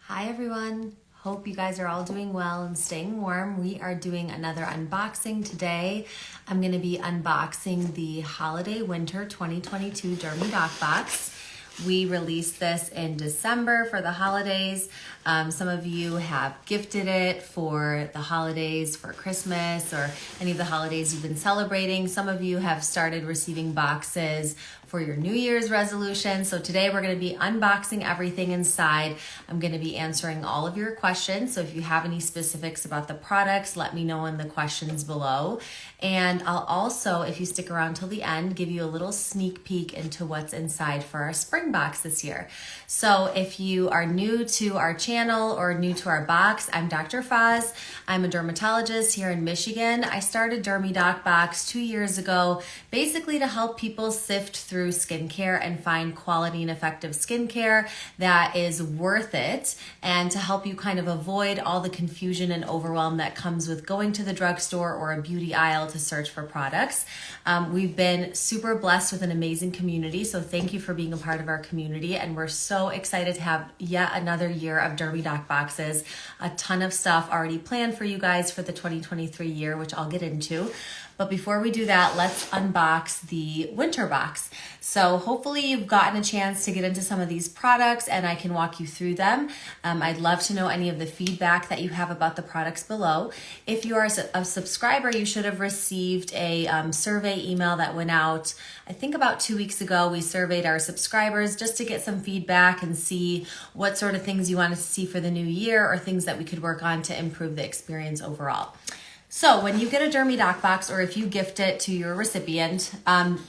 Hi everyone, hope you guys are all doing well and staying warm. We are doing another unboxing today. I'm going to be unboxing the Holiday Winter 2022 Dermy Doc Box. We released this in December for the holidays. Some of you have gifted it for the holidays, for Christmas, or any of the holidays you've been celebrating. Some of you have started receiving boxes for your New Year's resolution. So today we're going to be unboxing everything inside. I'm going to be answering all of your questions. So if you have any specifics about the products, let me know in the questions below. And I'll also, if you stick around till the end, give you a little sneak peek into what's inside for our spring box this year. So if you are new to our channel or new to our box, I'm Dr. Fahs. I'm a dermatologist here in Michigan. I started Dermy Doc Box 2 years ago, basically to help people sift through skincare and find quality and effective skincare that is worth it, and to help you kind of avoid all the confusion and overwhelm that comes with going to the drugstore or a beauty aisle to search for products. We've been super blessed with an amazing community, so thank you for being a part of our community, and we're so excited to have yet another year of Dermy Doc boxes. A ton of stuff already planned for you guys for the 2023 year, which I'll get into. But before we do that, let's unbox the winter box. So hopefully you've gotten a chance to get into some of these products and I can walk you through them. I'd love to know any of the feedback that you have about the products below. If you are a subscriber, you should have received a survey email that went out, I think about 2 weeks ago. We surveyed our subscribers just to get some feedback and see what sort of things you wanted to see for the new year or things that we could work on to improve the experience overall. So when you get a Dermy Doc box, or if you gift it to your recipient,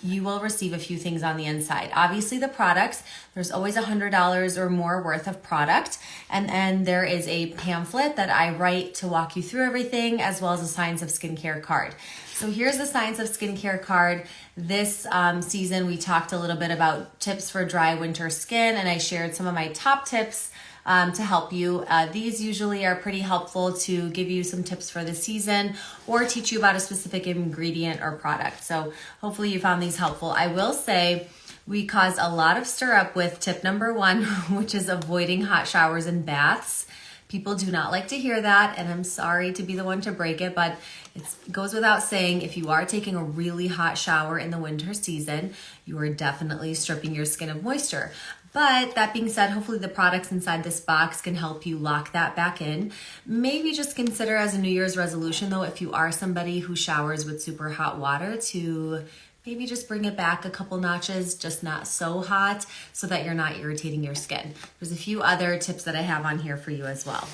you will receive a few things on the inside. Obviously the products, there's always $100 or more worth of product. And then there is a pamphlet that I write to walk you through everything, as well as a Science of Skincare card. So here's the Science of Skincare card. This season we talked a little bit about tips for dry winter skin, and I shared some of my top tips to help you. These usually are pretty helpful to give you some tips for the season or teach you about a specific ingredient or product. So hopefully you found these helpful. I will say we caused a lot of stir up with tip number 1, which is avoiding hot showers and baths. People do not like to hear that, and I'm sorry to be the one to break it, but it goes without saying, if you are taking a really hot shower in the winter season, you are definitely stripping your skin of moisture. But that being said, hopefully the products inside this box can help you lock that back in. Maybe just consider as a New Year's resolution, though, if you are somebody who showers with super hot water, to maybe just bring it back a couple notches, just not so hot, so that you're not irritating your skin. There's a few other tips that I have on here for you as well.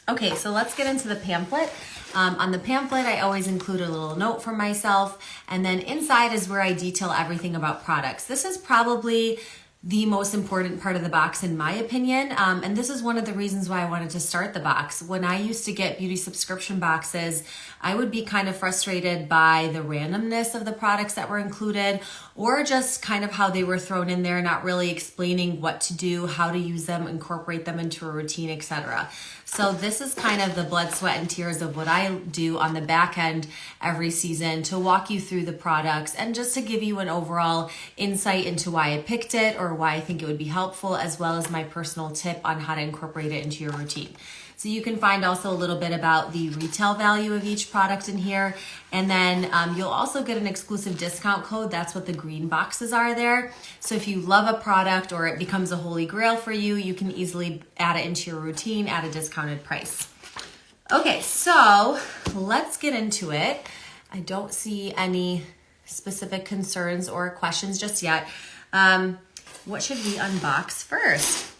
Okay, so let's get into the pamphlet. On the pamphlet, I always include a little note for myself, and then inside is where I detail everything about products. This is probably the most important part of the box, in my opinion. And this is one of the reasons why I wanted to start the box. When I used to get beauty subscription boxes, I would be kind of frustrated by the randomness of the products that were included, or just kind of how they were thrown in there, not really explaining what to do, how to use them, incorporate them into a routine, etc. So this is kind of the blood, sweat, and tears of what I do on the back end every season, to walk you through the products and just to give you an overall insight into why I picked it or why I think it would be helpful, as well as my personal tip on how to incorporate it into your routine. So you can find also a little bit about the retail value of each product in here. And then you'll also get an exclusive discount code. That's what the green boxes are there. So if you love a product or it becomes a holy grail for you, you can easily add it into your routine at a discounted price. Okay, so let's get into it. I don't see any specific concerns or questions just yet. What should we unbox first?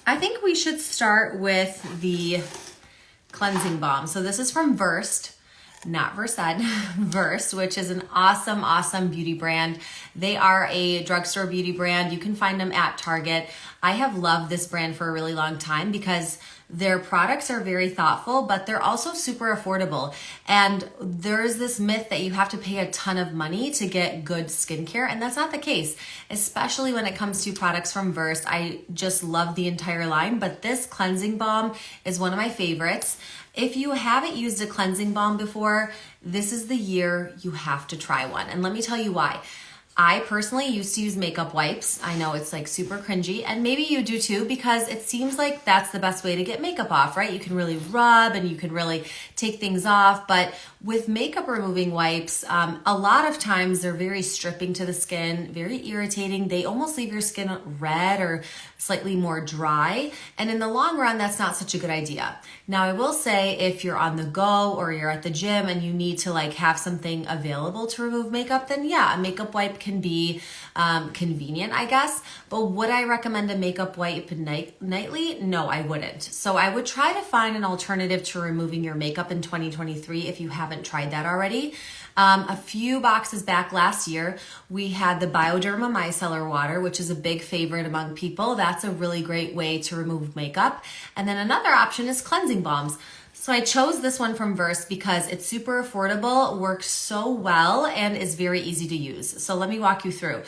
I think we should start with the cleansing balm. So this is from Versed, not Versed, Versed, which is an awesome, awesome beauty brand. They are a drugstore beauty brand. You can find them at Target. I have loved this brand for a really long time because their products are very thoughtful, but they're also super affordable. And there's this myth that you have to pay a ton of money to get good skincare, and that's not the case, especially when it comes to products from Versed. I just love the entire line, but this cleansing balm is one of my favorites. If you haven't used a cleansing balm before, this is the year you have to try one. And let me tell you why. I personally used to use makeup wipes. I know it's like super cringy, and maybe you do too, because it seems like that's the best way to get makeup off, right? You can really rub and you can really take things off, but with makeup removing wipes, a lot of times they're very stripping to the skin, very irritating. They almost leave your skin red or slightly more dry, and in the long run, that's not such a good idea. Now, I will say if you're on the go or you're at the gym and you need to like have something available to remove makeup, then yeah, a makeup wipe can be convenient, I guess. But would I recommend a makeup wipe nightly? No, I wouldn't. So I would try to find an alternative to removing your makeup in 2023 if you haven't tried that already. A few boxes back last year, we had the Bioderma Micellar Water, which is a big favorite among people. That's a really great way to remove makeup. And then another option is cleansing balms. So I chose this one from Verse because it's super affordable, works so well, and is very easy to use. So let me walk you through.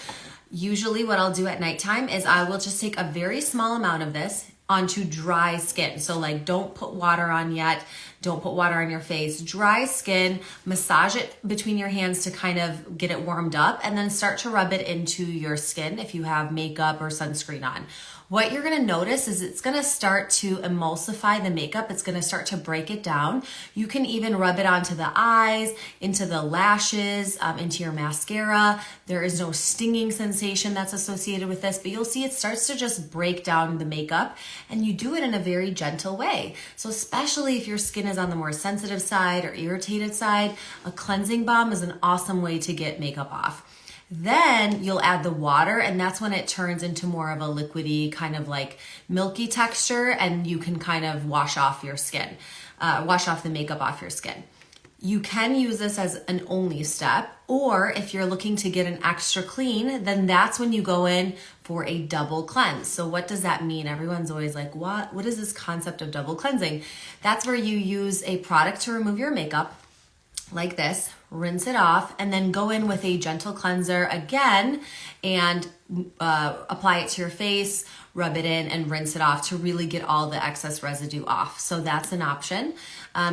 Usually what I'll do at nighttime is I will just take a very small amount of this onto dry skin. So like don't put water on yet. Don't put water on your face. Dry skin, massage it between your hands to kind of get it warmed up, and then start to rub it into your skin if you have makeup or sunscreen on. What you're gonna notice is it's gonna start to emulsify the makeup. It's gonna start to break it down. You can even rub it onto the eyes, into the lashes, into your mascara. There is no stinging sensation that's associated with this, but you'll see it starts to just break down the makeup, and you do it in a very gentle way. So especially if your skin is on the more sensitive side or irritated side, a cleansing balm is an awesome way to get makeup off. Then you'll add the water, and that's when it turns into more of a liquidy, kind of like milky texture, and you can kind of wash off your skin, wash off the makeup off your skin. You can use this as an only step, or if you're looking to get an extra clean, then that's when you go in for a double cleanse. So what does that mean? Everyone's always like, what is this concept of double cleansing? That's where you use a product to remove your makeup, like this, rinse it off, and then go in with a gentle cleanser again and apply it to your face, rub it in, and rinse it off to really get all the excess residue off. So that's an option.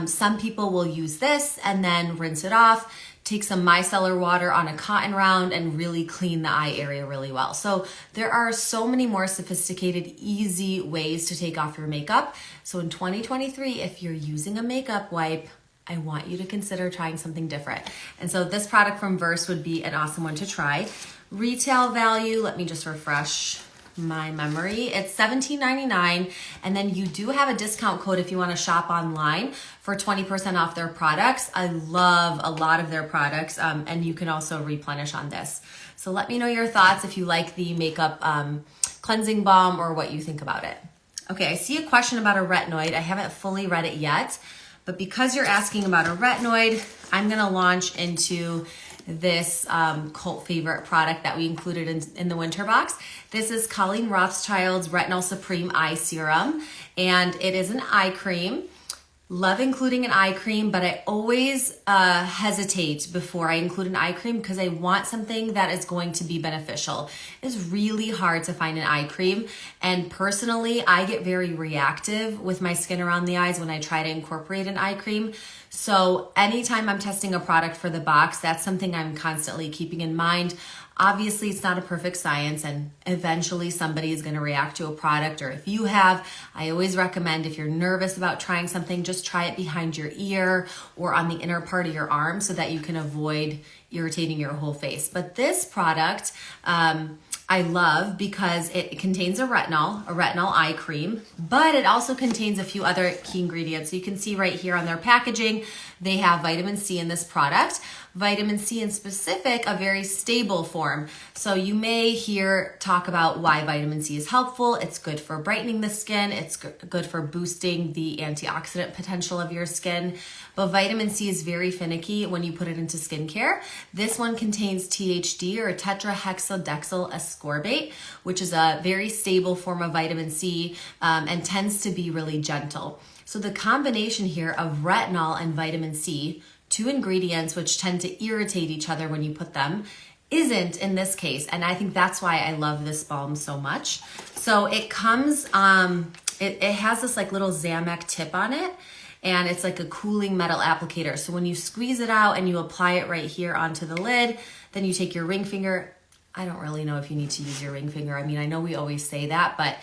Some people will use this and then rinse it off, take some micellar water on a cotton round, and really clean the eye area really well. So there are so many more sophisticated, easy ways to take off your makeup. So in 2023, if you're using a makeup wipe, I want you to consider trying something different. And so this product from Verse would be an awesome one to try. Retail value, let me just refresh my memory. It's $17.99, and then you do have a discount code if you want to shop online for 20% off their products. I love a lot of their products, and you can also replenish on this. So let me know your thoughts if you like the makeup cleansing balm or what you think about it. Okay, I see a question about a retinoid. I haven't fully read it yet, but because you're asking about a retinoid, I'm gonna launch into this cult favorite product that we included in the winter box. This is Colleen Rothschild's Retinol Supreme Eye Serum, and it is an eye cream. Love including an eye cream, but I always hesitate before I include an eye cream because I want something that is going to be beneficial. It's really hard to find an eye cream, and personally, I get very reactive with my skin around the eyes when I try to incorporate an eye cream. So anytime I'm testing a product for the box, that's something I'm constantly keeping in mind. Obviously, it's not a perfect science, and eventually somebody is going to react to a product, or if you have, I always recommend if you're nervous about trying something, just try it behind your ear or on the inner part of your arm so that you can avoid irritating your whole face. But this product, I love because it contains a retinol eye cream, but it also contains a few other key ingredients. So you can see right here on their packaging, they have vitamin C in this product. Vitamin C in specific, a very stable form. So you may hear talk about why vitamin C is helpful. It's good for brightening the skin. It's good for boosting the antioxidant potential of your skin. But vitamin C is very finicky when you put it into skincare. This one contains THD, or tetrahexyldecyl ascorbate, which is a very stable form of vitamin C and tends to be really gentle. So the combination here of retinol and vitamin C, two ingredients which tend to irritate each other when you put them, isn't in this case. And I think that's why I love this balm so much. So it comes, it has this like little Zamac tip on it, and it's like a cooling metal applicator. So when you squeeze it out and you apply it right here onto the lid, then you take your ring finger, I don't really know if you need to use your ring finger. I mean, I know we always say that, but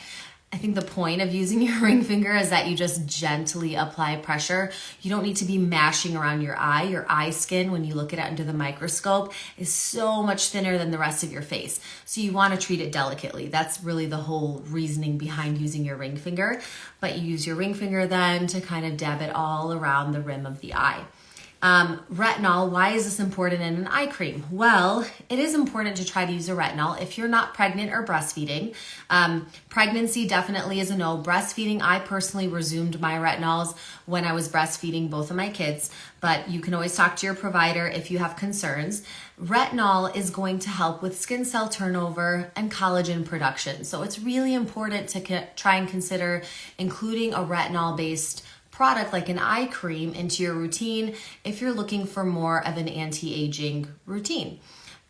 I think the point of using your ring finger is that you just gently apply pressure. You don't need to be mashing around your eye. Your eye skin, when you look at it under the microscope, is so much thinner than the rest of your face. So you want to treat it delicately. That's really the whole reasoning behind using your ring finger. But you use your ring finger then to kind of dab it all around the rim of the eye. Retinol, why is this important in an eye cream? Well, it is important to try to use a retinol if you're not pregnant or breastfeeding. Pregnancy definitely is a no. Breastfeeding, I personally resumed my retinols when I was breastfeeding both of my kids, but you can always talk to your provider if you have concerns. Retinol is going to help with skin cell turnover and collagen production. So it's really important to try and consider including a retinol-based product like an eye cream into your routine if you're looking for more of an anti-aging routine.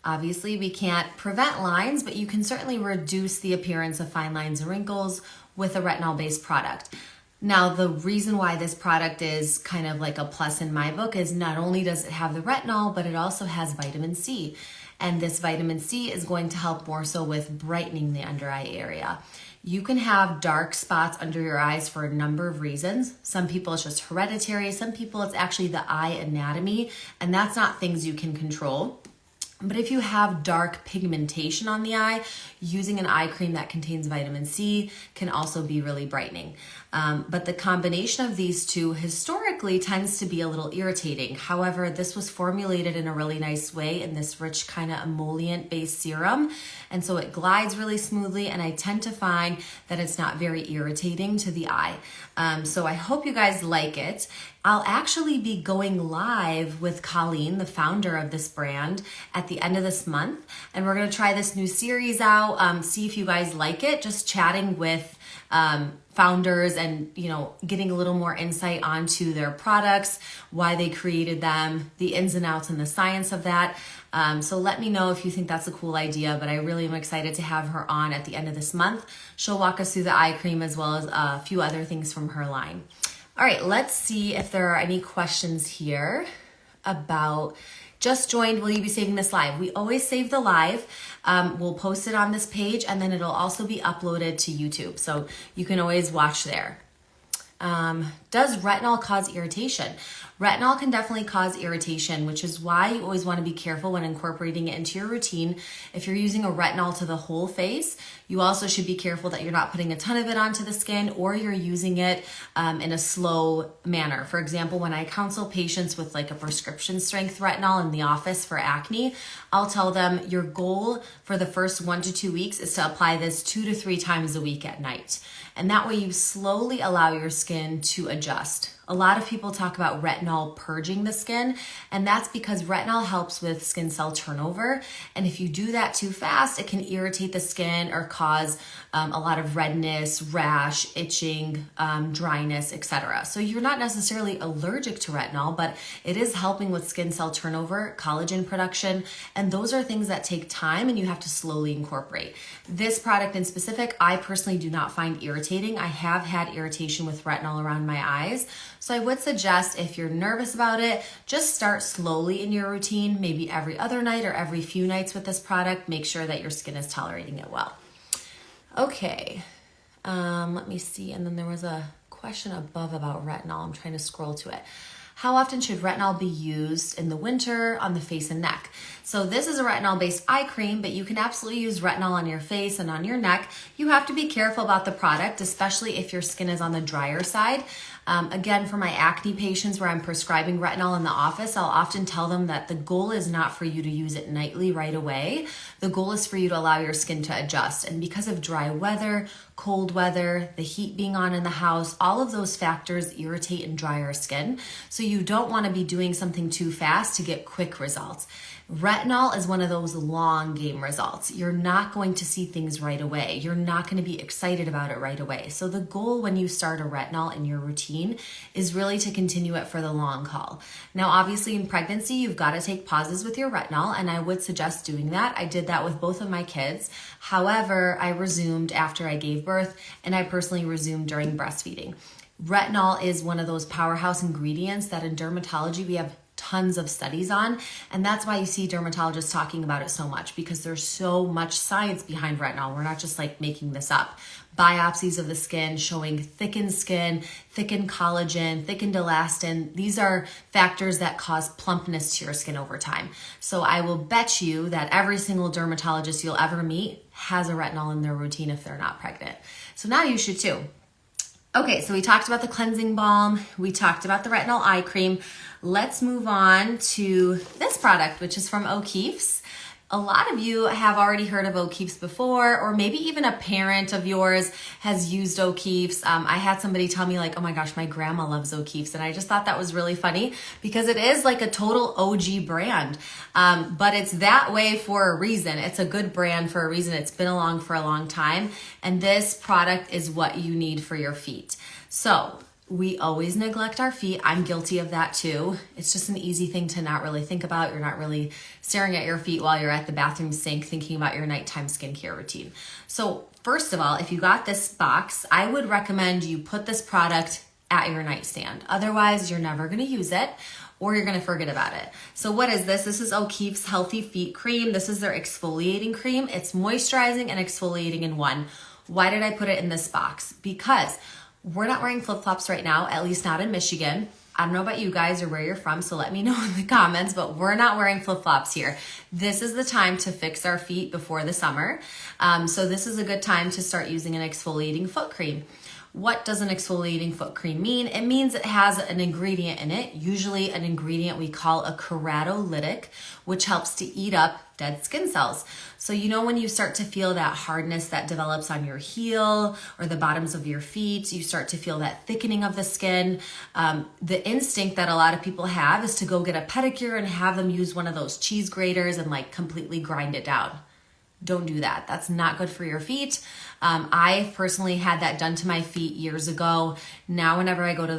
Obviously, we can't prevent lines, but you can certainly reduce the appearance of fine lines and wrinkles with a retinol-based product. Now, the reason why this product is kind of like a plus in my book is not only does it have the retinol, but it also has vitamin C. And this vitamin C is going to help more so with brightening the under eye area. You can have dark spots under your eyes for a number of reasons. Some people it's just hereditary, some people it's actually the eye anatomy, and that's not things you can control. But if you have dark pigmentation on the eye, using an eye cream that contains vitamin C can also be really brightening. But the combination of these two historically tends to be a little irritating. However, this was formulated in a really nice way in this rich kind of emollient-based serum. And so it glides really smoothly, and I tend to find that it's not very irritating to the eye. So I hope you guys like it. I'll actually be going live with Colleen, the founder of this brand, at the end of this month. And we're gonna try this new series out, see if you guys like it, just chatting with founders and, you know, getting a little more insight onto their products, why they created them, the ins and outs and the science of that. So let me know if you think that's a cool idea, but I really am excited to have her on at the end of this month. She'll walk us through the eye cream as well as a few other things from her line. All right, let's see if there are any questions here about just joined, will you be saving this live? We always save the live. We'll post it on this page, and then it'll also be uploaded to YouTube. So you can always watch there. Does retinol cause irritation? Retinol can definitely cause irritation, which is why you always want to be careful when incorporating it into your routine. If you're using a retinol to the whole face, you also should be careful that you're not putting a ton of it onto the skin, or you're using it in a slow manner. For example, when I counsel patients with like a prescription strength retinol in the office for acne, I'll tell them your goal for the first 1 to 2 weeks is to apply this 2 to 3 times a week at night. And that way you slowly allow your skin to adjust. A lot of people talk about retinol purging the skin, and that's because retinol helps with skin cell turnover. And if you do that too fast, it can irritate the skin or cause a lot of redness, rash, itching, dryness, etc. So you're not necessarily allergic to retinol, but it is helping with skin cell turnover, collagen production, and those are things that take time and you have to slowly incorporate. This product in specific, I personally do not find irritating. I have had irritation with retinol around my eyes. So I would suggest if you're nervous about it, just start slowly in your routine, maybe every other night or every few nights with this product. Make sure that your skin is tolerating it well. Okay, let me see. And then there was a question above about retinol. I'm trying to scroll to it. How often should retinol be used in the winter on the face and neck? So this is a retinol-based eye cream, but you can absolutely use retinol on your face and on your neck. You have to be careful about the product, especially if your skin is on the drier side. Again, for my acne patients where I'm prescribing retinol in the office, I'll often tell them that the goal is not for you to use it nightly right away. The goal is for you to allow your skin to adjust. And because of dry weather, cold weather, the heat being on in the house, all of those factors irritate and dry our skin. So you don't want to be doing something too fast to get quick results. Retinol is one of those long game results. You're not going to see things right away. You're not going to be excited about it right away. So the goal when you start a retinol in your routine is really to continue it for the long haul. Now, obviously in pregnancy, you've got to take pauses with your retinol, and I would suggest doing that. I did that with both of my kids. However, I resumed after I gave birth, and I personally resumed during breastfeeding. Retinol is one of those powerhouse ingredients that in dermatology we have tons of studies on. And that's why you see dermatologists talking about it so much, because there's so much science behind retinol. We're not just like making this up. Biopsies of the skin showing thickened skin, thickened collagen, thickened elastin. These are factors that cause plumpness to your skin over time. So I will bet you that every single dermatologist you'll ever meet has a retinol in their routine if they're not pregnant. So now you should too. Okay, so we talked about the cleansing balm. We talked about the retinol eye cream. Let's move on to this product, which is from O'Keeffe's. A lot of you have already heard of O'Keeffe's before, or maybe even a parent of yours has used O'Keeffe's. I had somebody tell me like, oh my gosh, my grandma loves O'Keeffe's. And I just thought that was really funny because it is like a total OG brand. But it's that way for a reason. It's a good brand for a reason. It's been along for a long time. And this product is what you need for your feet. So we always neglect our feet. I'm guilty of that too. It's just an easy thing to not really think about. You're not really staring at your feet while you're at the bathroom sink thinking about your nighttime skincare routine. So first of all, if you got this box, I would recommend you put this product at your nightstand. Otherwise, you're never gonna use it or you're gonna forget about it. So what is this? This is O'Keeffe's Healthy Feet Cream. This is their exfoliating cream. It's moisturizing and exfoliating in one. Why did I put it in this box? Because we're not wearing flip-flops right now, at least not in Michigan. I don't know about you guys or where you're from, so let me know in the comments, but we're not wearing flip-flops here. This is the time to fix our feet before the summer. So this is a good time to start using an exfoliating foot cream. What does an exfoliating foot cream mean? It means it has an ingredient in it, usually an ingredient we call a keratolytic, which helps to eat up dead skin cells. So you know when you start to feel that hardness that develops on your heel or the bottoms of your feet, you start to feel that thickening of the skin. The instinct that a lot of people have is to go get a pedicure and have them use one of those cheese graters and like completely grind it down. Don't do that. That's not good for your feet. I personally had that done to my feet years ago. Now, whenever I go to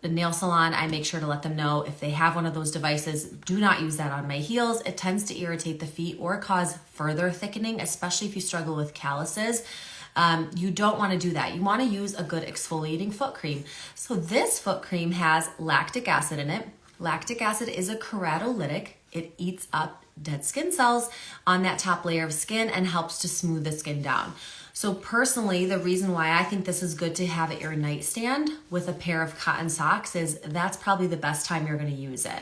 the nail salon, I make sure to let them know if they have one of those devices, do not use that on my heels. It tends to irritate the feet or cause further thickening, especially if you struggle with calluses. You don't want to do that. You want to use a good exfoliating foot cream. So this foot cream has lactic acid in it. Lactic acid is a keratolytic. It eats up dead skin cells on that top layer of skin and helps to smooth the skin down. So personally, the reason why I think this is good to have at your nightstand with a pair of cotton socks is that's probably the best time you're going to use it.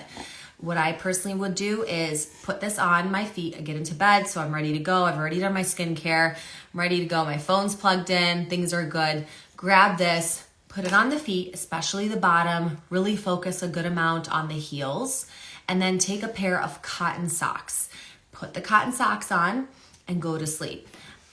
What I personally would do is put this on my feet. I get into bed, so I'm ready to go. I've already done my skincare. I'm ready to go. My phone's plugged in. Things are good. Grab this, put it on the feet, especially the bottom. Really focus a good amount on the heels. And then take a pair of cotton socks. Put the cotton socks on and go to sleep.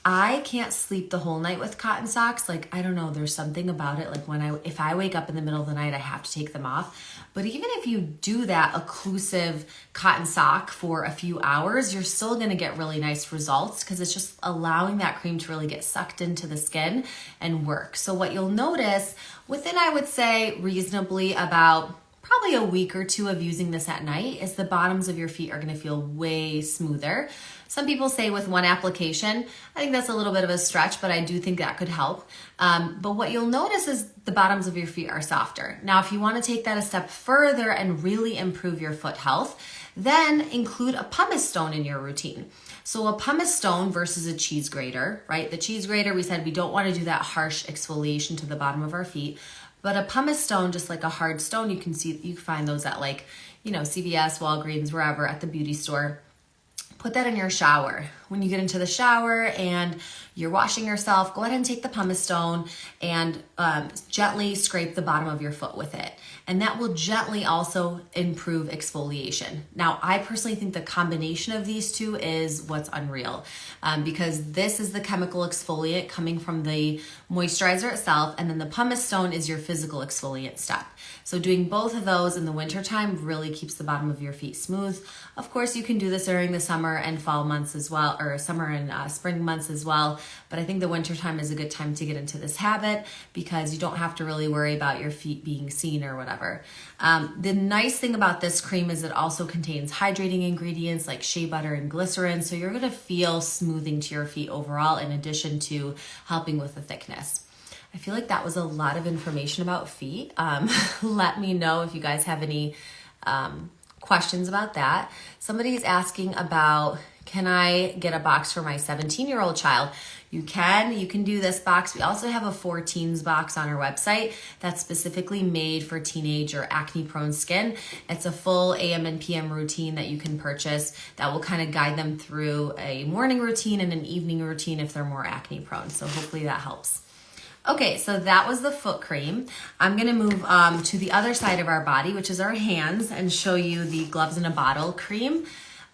I can't sleep the whole night with cotton socks. Like, I don't know, there's something about it. Like if I wake up in the middle of the night, I have to take them off. But even if you do that occlusive cotton sock for a few hours, you're still gonna get really nice results because it's just allowing that cream to really get sucked into the skin and work. So what you'll notice within, I would say, reasonably about probably a week or two of using this at night is the bottoms of your feet are gonna feel way smoother. Some people say with one application. I think that's a little bit of a stretch, but I do think that could help. But what you'll notice is the bottoms of your feet are softer. Now, if you wanna take that a step further and really improve your foot health, then include a pumice stone in your routine. So a pumice stone versus a cheese grater, right? The cheese grater, we said we don't wanna do that harsh exfoliation to the bottom of our feet. But a pumice stone, just like a hard stone, you can find those at like, CVS, Walgreens, wherever, at the beauty store. Put that in your shower. When you get into the shower and you're washing yourself, go ahead and take the pumice stone and gently scrape the bottom of your foot with it. And that will gently also improve exfoliation. Now, I personally think the combination of these two is what's unreal because this is the chemical exfoliant coming from the moisturizer itself, and then the pumice stone is your physical exfoliant step. So doing both of those in the wintertime really keeps the bottom of your feet smooth. Of course, you can do this during the summer and fall months as well, or summer and spring months as well. But I think the wintertime is a good time to get into this habit because you don't have to really worry about your feet being seen or whatever. The nice thing about this cream is it also contains hydrating ingredients like shea butter and glycerin. So you're gonna feel smoothing to your feet overall in addition to helping with the thickness. I feel like that was a lot of information about feet. Let me know if you guys have any questions about that. Somebody's asking about, can I get a box for my 17-year-old child? You can do this box. We also have a 4 teens box on our website that's specifically made for teenage or acne prone skin. It's a full AM and PM routine that you can purchase that will kind of guide them through a morning routine and an evening routine if they're more acne prone. So hopefully that helps. Okay, so that was the foot cream. I'm gonna move to the other side of our body, which is our hands, and show you the gloves in a bottle cream.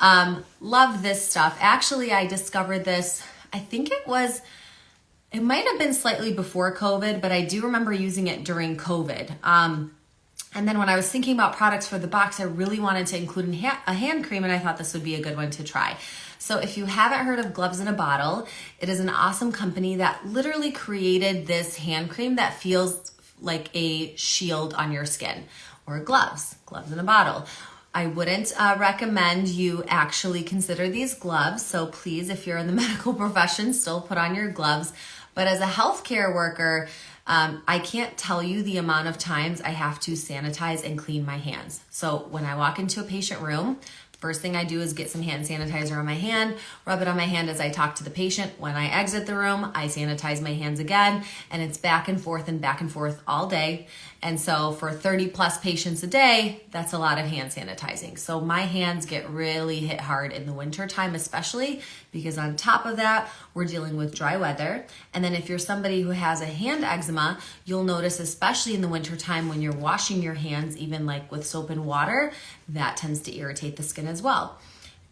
Love this stuff. Actually, I discovered this, I think it might have been slightly before COVID, but I do remember using it during COVID. And then when I was thinking about products for the box, I really wanted to include a hand cream, and I thought this would be a good one to try. So if you haven't heard of Gloves in a Bottle, it is an awesome company that literally created this hand cream that feels like a shield on your skin, or gloves in a bottle. I wouldn't recommend you actually consider these gloves. So please, if you're in the medical profession, still put on your gloves. But as a healthcare worker, I can't tell you the amount of times I have to sanitize and clean my hands. So when I walk into a patient room, first thing I do is get some hand sanitizer on my hand, rub it on my hand as I talk to the patient. When I exit the room, I sanitize my hands again, and it's back and forth all day. And so for 30 plus patients a day, that's a lot of hand sanitizing. So my hands get really hit hard in the winter time, especially because on top of that, we're dealing with dry weather. And then if you're somebody who has a hand eczema, you'll notice, especially in the winter time when you're washing your hands, even like with soap and water, that tends to irritate the skin as well.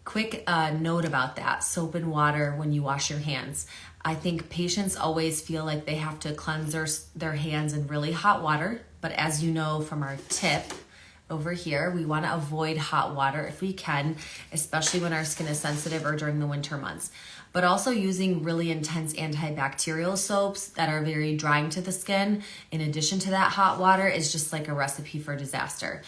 Quick note about that, soap and water when you wash your hands. I think patients always feel like they have to cleanse their hands in really hot water, but as you know from our tip over here, we want to avoid hot water if we can, especially when our skin is sensitive or during the winter months. But also using really intense antibacterial soaps that are very drying to the skin, in addition to that hot water, is just like a recipe for disaster.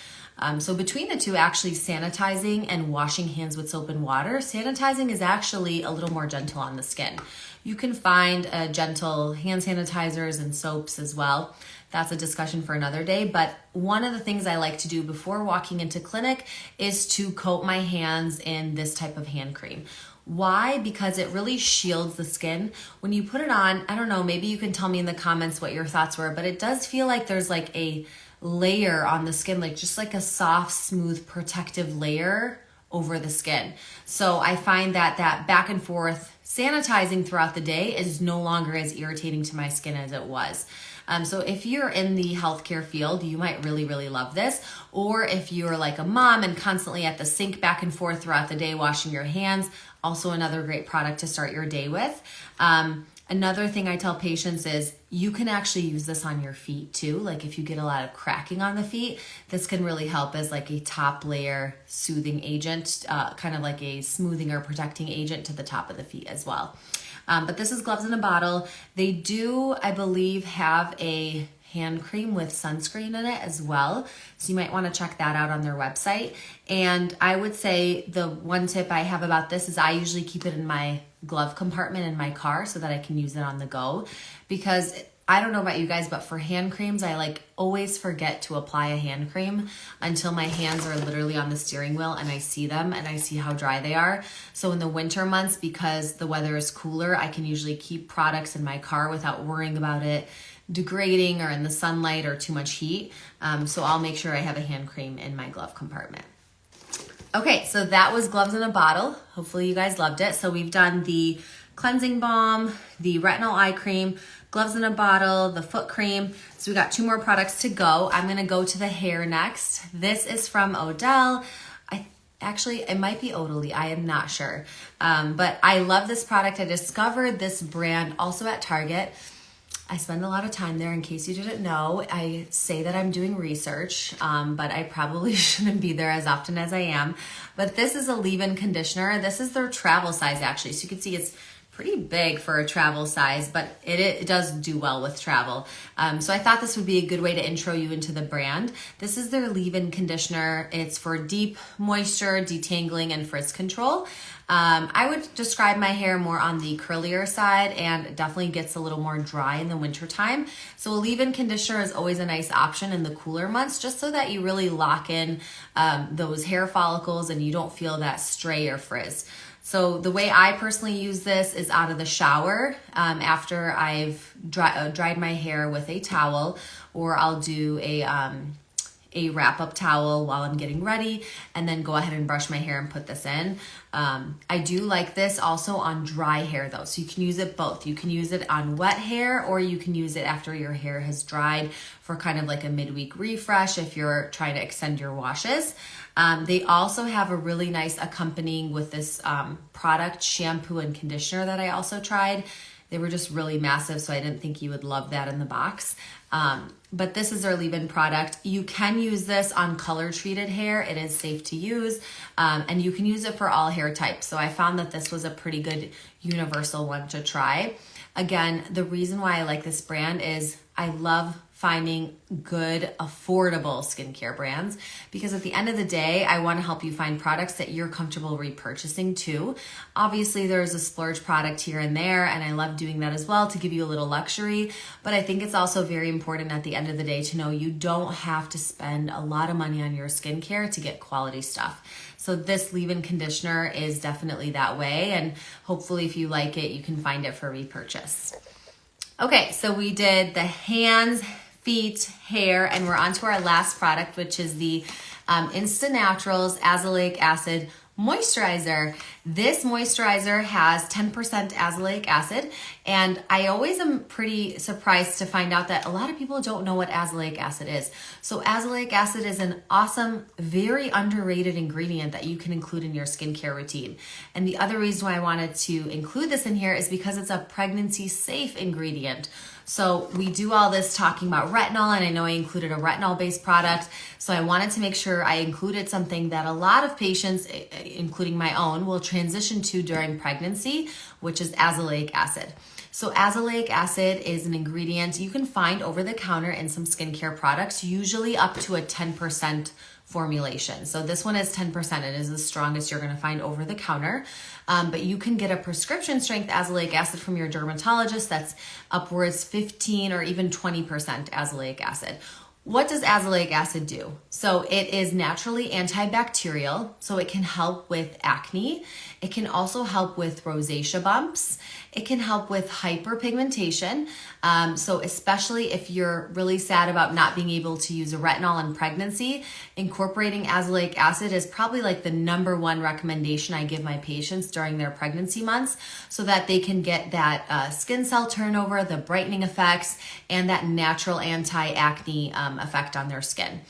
So between the two, actually sanitizing and washing hands with soap and water, sanitizing is actually a little more gentle on the skin. You can find gentle hand sanitizers and soaps as well. That's a discussion for another day. But one of the things I like to do before walking into clinic is to coat my hands in this type of hand cream. Why? Because it really shields the skin. When you put it on, I don't know, maybe you can tell me in the comments what your thoughts were, but it does feel like there's like a layer on the skin, like just like a soft, smooth, protective layer over the skin. So I find that back and forth sanitizing throughout the day is no longer as irritating to my skin as it was. So if you're in the healthcare field, you might really, really love this. Or if you're like a mom and constantly at the sink back and forth throughout the day washing your hands, also another great product to start your day with. Another thing I tell patients is you can actually use this on your feet too. Like if you get a lot of cracking on the feet, this can really help as like a top layer soothing agent, kind of like a smoothing or protecting agent to the top of the feet as well. But this is Gloves in a Bottle. They do, I believe, have a hand cream with sunscreen in it as well. So you might want to check that out on their website. And I would say the one tip I have about this is I usually keep it in my glove compartment in my car so that I can use it on the go. Because I don't know about you guys, but for hand creams, I like always forget to apply a hand cream until my hands are literally on the steering wheel and I see them and I see how dry they are. So in the winter months, because the weather is cooler, I can usually keep products in my car without worrying about it degrading or in the sunlight or too much heat. So I'll make sure I have a hand cream in my glove compartment. Okay, so that was Gloves in a Bottle. Hopefully you guys loved it. So we've done the cleansing balm, the retinol eye cream, Gloves in a Bottle, the foot cream. So we got 2 more products to go. I'm gonna go to the hair next. This is from Odele. Actually, it might be Odele, I am not sure. But I love this product. I discovered this brand also at Target. I spend a lot of time there, in case you didn't know. I say that I'm doing research, but I probably shouldn't be there as often as I am. But this is a leave-in conditioner. This is their travel size, actually. So you can see it's pretty big for a travel size, but it does do well with travel. So I thought this would be a good way to intro you into the brand. This is their leave-in conditioner. It's for deep moisture, detangling, and frizz control. I would describe my hair more on the curlier side, and it definitely gets a little more dry in the winter time. So a leave-in conditioner is always a nice option in the cooler months, just so that you really lock in those hair follicles and you don't feel that stray or frizz. So the way I personally use this is out of the shower after I've dried my hair with a towel, or I'll do a wrap-up towel while I'm getting ready, and then go ahead and brush my hair and put this in. I do like this also on dry hair though, so you can use it both. You can use it on wet hair, or you can use it after your hair has dried for kind of like a midweek refresh if you're trying to extend your washes. They also have a really nice accompanying with this product, shampoo and conditioner that I also tried. They were just really massive, so I didn't think you would love that in the box. But this is their leave-in product. You can use this on color-treated hair. It is safe to use, and you can use it for all hair types. So I found that this was a pretty good universal one to try. Again, the reason why I like this brand is I love finding good, affordable skincare brands, because at the end of the day, I want to help you find products that you're comfortable repurchasing too. Obviously, there's a splurge product here and there, and I love doing that as well to give you a little luxury, but I think it's also very important at the end of the day to know you don't have to spend a lot of money on your skincare to get quality stuff. So this leave-in conditioner is definitely that way, and hopefully if you like it, you can find it for repurchase. Okay, so we did the hands, feet, hair, and we're on to our last product, which is the InstaNatural's Azelaic Acid Moisturizer. This moisturizer has 10% azelaic acid, and I always am pretty surprised to find out that a lot of people don't know what azelaic acid is. So azelaic acid is an awesome, very underrated ingredient that you can include in your skincare routine. And the other reason why I wanted to include this in here is because it's a pregnancy-safe ingredient. So we do all this talking about retinol, and I know I included a retinol-based product, so I wanted to make sure I included something that a lot of patients, including my own, will transition to during pregnancy, which is azelaic acid. So azelaic acid is an ingredient you can find over the counter in some skincare products, usually up to a 10% formulation. So this one is 10%. It is the strongest you're going to find over the counter. But you can get a prescription strength azelaic acid from your dermatologist that's upwards 15 or even 20% azelaic acid. What does azelaic acid do? So it is naturally antibacterial, so it can help with acne. It can also help with rosacea bumps. It can help with hyperpigmentation. So especially if you're really sad about not being able to use a retinol in pregnancy, incorporating azelaic acid is probably like the #1 recommendation I give my patients during their pregnancy months, so that they can get that skin cell turnover, the brightening effects, and that natural anti-acne effect on their skin.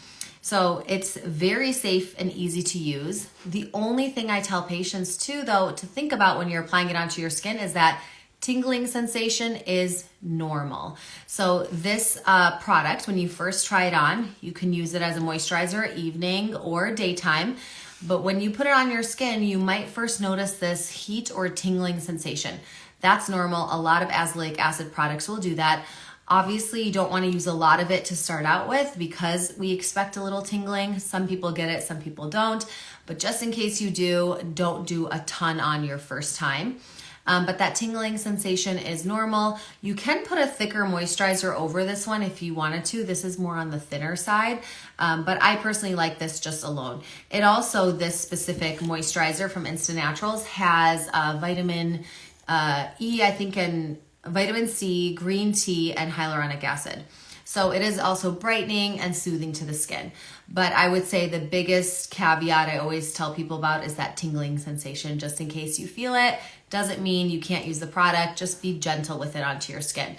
So it's very safe and easy to use. The only thing I tell patients too, though, to think about when you're applying it onto your skin is that tingling sensation is normal. So this product, when you first try it on, you can use it as a moisturizer evening or daytime. But when you put it on your skin, you might first notice this heat or tingling sensation. That's normal. A lot of azelaic acid products will do that. Obviously, you don't want to use a lot of it to start out with because we expect a little tingling. Some people get it, some people don't. But just in case you do, don't do a ton on your first time. But that tingling sensation is normal. You can put a thicker moisturizer over this one if you wanted to. This is more on the thinner side, but I personally like this just alone. It also, this specific moisturizer from InstaNaturals has vitamin E, I think, and vitamin C, green tea, and hyaluronic acid. So it is also brightening and soothing to the skin. But I would say the biggest caveat I always tell people about is that tingling sensation, just in case you feel it. Doesn't mean you can't use the product, just be gentle with it onto your skin.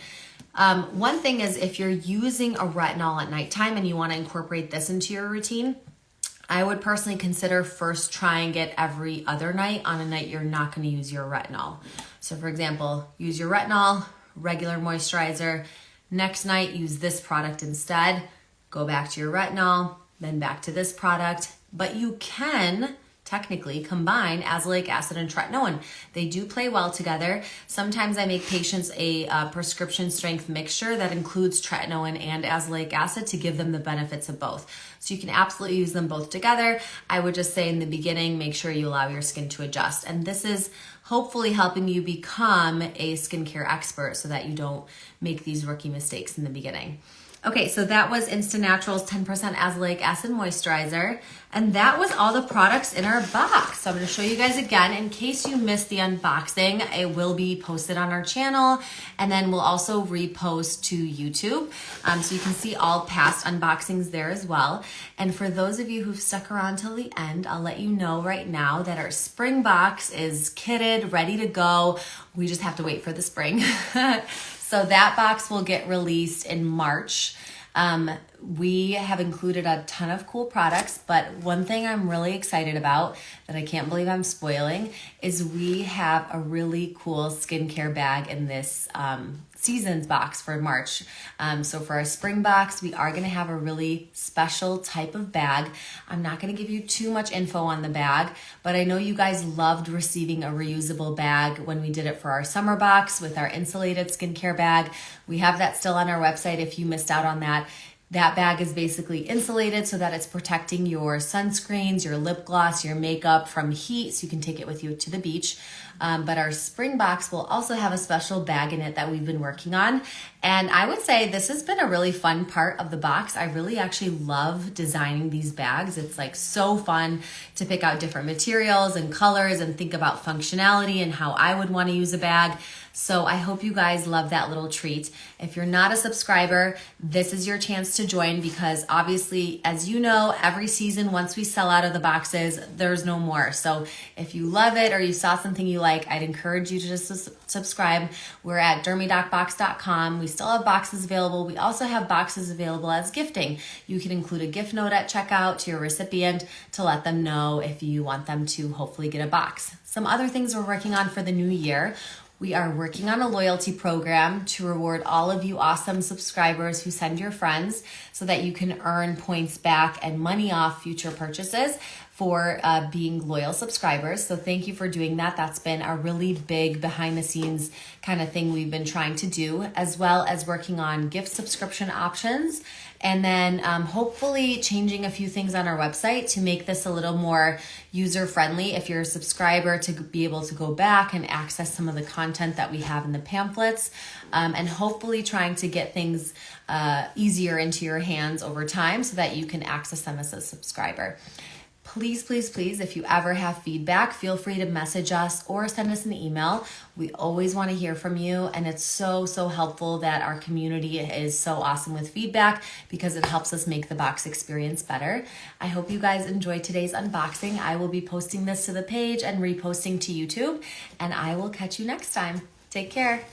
One thing is, if you're using a retinol at nighttime and you want to incorporate this into your routine, I would personally consider first trying it every other night on a night you're not going to use your retinol. So for example, use your retinol, regular moisturizer. Next night, use this product instead. Go back to your retinol, then back to this product. But you can technically combine azelaic acid and tretinoin. They do play well together. Sometimes I make patients a prescription strength mixture that includes tretinoin and azelaic acid to give them the benefits of both. So you can absolutely use them both together. I would just say in the beginning, make sure you allow your skin to adjust. And this is hopefully helping you become a skincare expert so that you don't make these rookie mistakes in the beginning. Okay, so that was InstaNatural's 10% Azelaic Acid Moisturizer. And that was all the products in our box. So I'm gonna show you guys again. In case you missed the unboxing, it will be posted on our channel. And then we'll also repost to YouTube. So you can see all past unboxings there as well. And for those of you who've stuck around till the end, I'll let you know right now that our spring box is kitted, ready to go. We just have to wait for the spring. So that box will get released in March. We have included a ton of cool products, but one thing I'm really excited about that I can't believe I'm spoiling is we have a really cool skincare bag in this season's box for March. So for our spring box, we are gonna have a really special type of bag. I'm not gonna give you too much info on the bag, but I know you guys loved receiving a reusable bag when we did it for our summer box with our insulated skincare bag. We have that still on our website if you missed out on that. That bag is basically insulated so that it's protecting your sunscreens, your lip gloss, your makeup from heat, so you can take it with you to the beach. But our spring box will also have a special bag in it that we've been working on. And I would say this has been a really fun part of the box. I really actually love designing these bags. It's like so fun to pick out different materials and colors and think about functionality and how I would want to use a bag. So I hope you guys love that little treat. If you're not a subscriber, this is your chance to join because obviously, as you know, every season, once we sell out of the boxes, there's no more. So if you love it or you saw something you like, I'd encourage you to just subscribe. We're at dermatologist-selected.com. We still have boxes available. We also have boxes available as gifting. You can include a gift note at checkout to your recipient to let them know if you want them to hopefully get a box. Some other things we're working on for the new year. We are working on a loyalty program to reward all of you awesome subscribers who send your friends so that you can earn points back and money off future purchases for being loyal subscribers. So thank you for doing that. That's been a really big behind the scenes kind of thing we've been trying to do, as well as working on gift subscription options. And then hopefully changing a few things on our website to make this a little more user-friendly if you're a subscriber, to be able to go back and access some of the content that we have in the pamphlets, and hopefully trying to get things easier into your hands over time so that you can access them as a subscriber. Please, please, please, if you ever have feedback, feel free to message us or send us an email. We always want to hear from you, and it's so, so helpful that our community is so awesome with feedback because it helps us make the box experience better. I hope you guys enjoyed today's unboxing. I will be posting this to the page and reposting to YouTube, and I will catch you next time. Take care.